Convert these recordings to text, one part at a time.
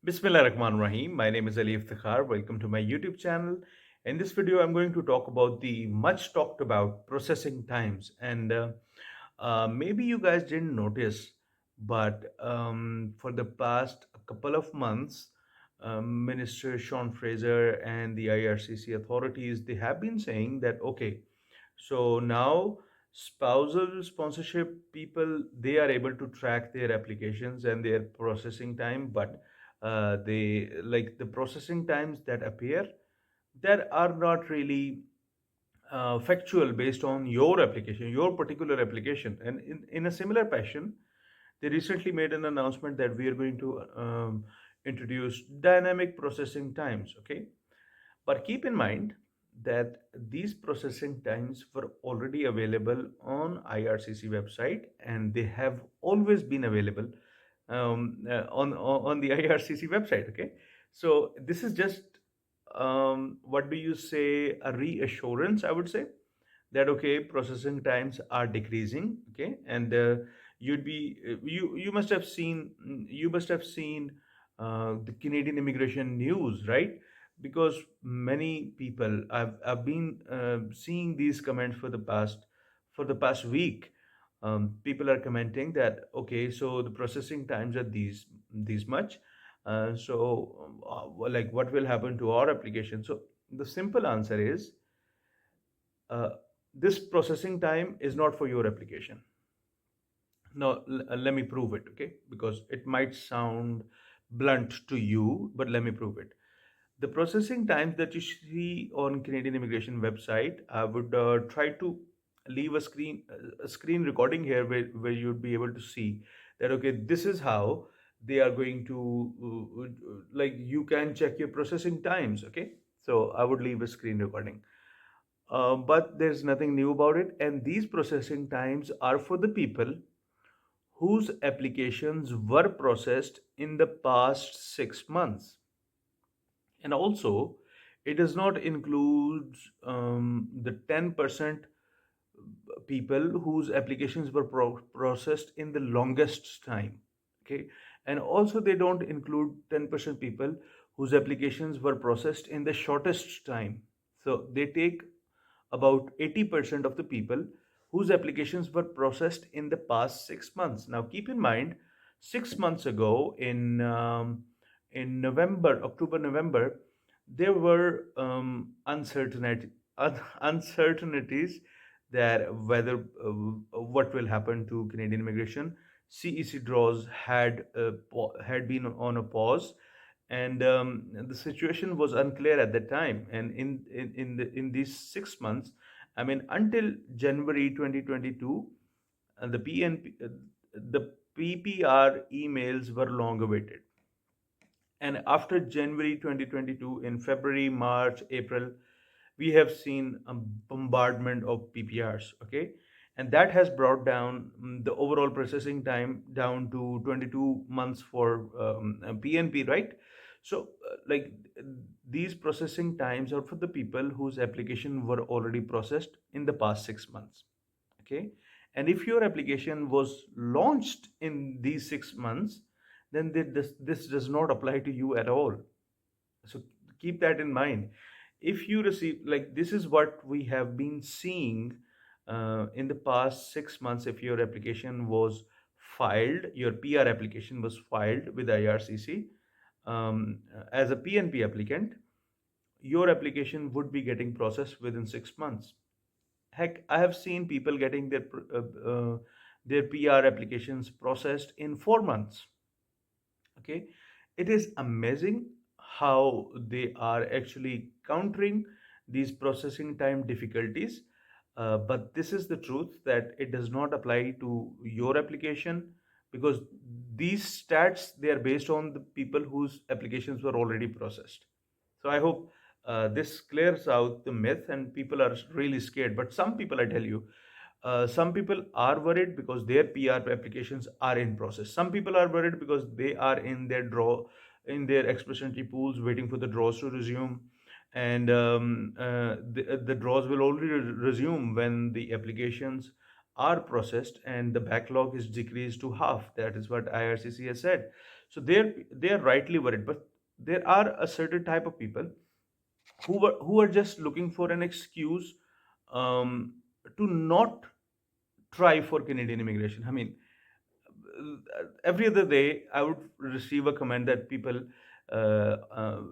Bismillah Rahman Rahim. My name is Ali Iftikhar. Welcome to my YouTube channel. In this video, I'm going to talk about the much talked about processing times. And maybe you guys didn't notice, but for the past couple of months, Minister Sean Fraser and the IRCC authorities, they have been saying that, okay, so now spousal sponsorship people, they are able to track their applications and their processing time, but they like the processing times that appear that are not really factual based on your application, your particular application. And in a similar fashion, they recently made an announcement that we are going to introduce dynamic processing times. Okay, but keep in mind that these processing times were already available on IRCC website, and they have always been available on the IRCC website. Okay, so this is just what do you say, a reassurance, I would say, that okay, processing times are decreasing. Okay, and you must have seen, the Canadian immigration news, right? Because many people, I've been seeing these comments for the past week. People are commenting that okay, so the processing times are these much. Like, what will happen to our application? So the simple answer is, uh, this processing time is not for your application. Now, let me prove it, okay? Because it might sound blunt to you, but let me prove it. The processing times that you see on Canadian immigration website, I would try to leave a screen recording here where you'd be able to see that okay, this is how they are going to like, you can check your processing times, okay? So I would leave a screen recording. But there's nothing new about it. And these processing times are for the people whose applications were processed in the past 6 months. And also, it does not include the 10% people whose applications were processed in the longest time. Okay. And also, they don't include 10% people whose applications were processed in the shortest time. So they take about 80% of the people whose applications were processed in the past 6 months. Now, keep in mind, 6 months ago in November, October, November, there were uncertainties that whether what will happen to Canadian immigration. CEC draws had been on a pause, and the situation was unclear at that time. And in these 6 months, I mean, until January 2022, the PNP, the PPR emails were long awaited. And after January 2022, in February, March, April, we have seen a bombardment of PPRs. Okay. And that has brought down the overall processing time down to 22 months for PNP, right? So, these processing times are for the people whose application were already processed in the past 6 months. Okay. And if your application was launched in these 6 months, then this does not apply to you at all. So keep that in mind. If you receive, like, this is what we have been seeing in the past 6 months. If your application was filed, your PR application was filed with IRCC as a PNP applicant, your application would be getting processed within 6 months. Heck, I have seen people getting their PR applications processed in 4 months. Okay, it is amazing how they are actually countering these processing time difficulties. But this is the truth, that it does not apply to your application, because these stats, they are based on the people whose applications were already processed. So I hope this clears out the myth, and people are really scared. But some people, I tell you, some people are worried because their PR applications are in process. Some people are worried because they are in their express entry pools, waiting for the draws to resume. And the draws will only resume when the applications are processed and the backlog is decreased to half. That is what IRCC has said. So they are rightly worried, but there are a certain type of people who are just looking for an excuse um, to not try for Canadian immigration. I mean, every other day I would receive a comment that people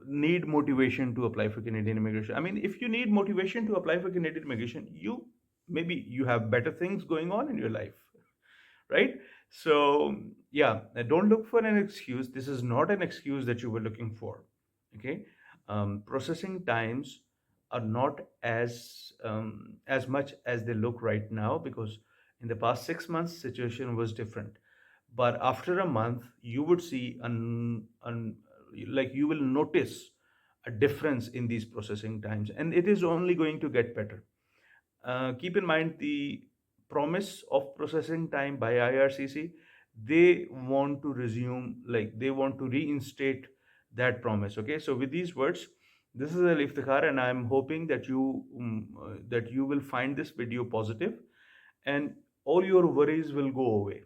need motivation to apply for Canadian immigration. I mean, if you need motivation to apply for Canadian immigration, maybe you have better things going on in your life, right? So yeah, don't look for an excuse. This is not an excuse that you were looking for. Okay, processing times are not as much as they look right now, because in the past 6 months situation was different. But after a month you would see like you will notice a difference in these processing times, and it is only going to get better. Keep in mind the promise of processing time by IRCC. They want to resume, like they want to reinstate that promise. Okay, so with these words, this is Al Iftikhar, and I'm hoping that you will find this video positive, and all your worries will go away.